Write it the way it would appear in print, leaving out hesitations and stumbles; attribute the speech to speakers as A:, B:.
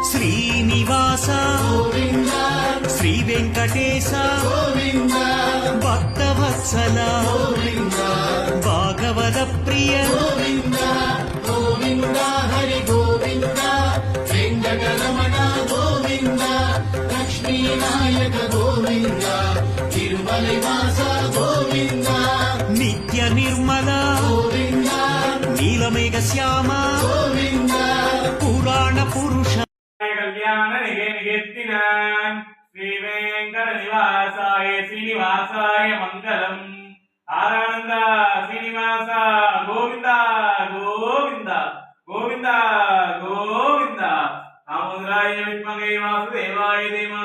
A: శ్రీనివాస
B: గోవింద
A: శ్రీ వెంకటేశ
B: గోవింద
A: భక్తవత్సల
B: గోవింద
A: భాగవత ప్రియ
B: గోవింద గోవింద హరి గోవింద వెంకటరమణ గోవింద లక్ష్మీనాయక గోవింద తిరుమలవాస గోవింద
A: నిత్య నిర్మల
B: గోవింద
A: నీలమేఘ శ్యామ
B: గోవింద
A: పురాణ పురుష
C: కళ్యాణ నిగెత్తిన శ్రీ వెంకట నివాసాయ శ్రీనివాసాయ మంగళం. ఆరానంద శ్రీనివాస గోవింద గోవింద గోవింద గోవింద. ఆమోదరాయ విద్మహే వాసుదేవాయ ధీమహి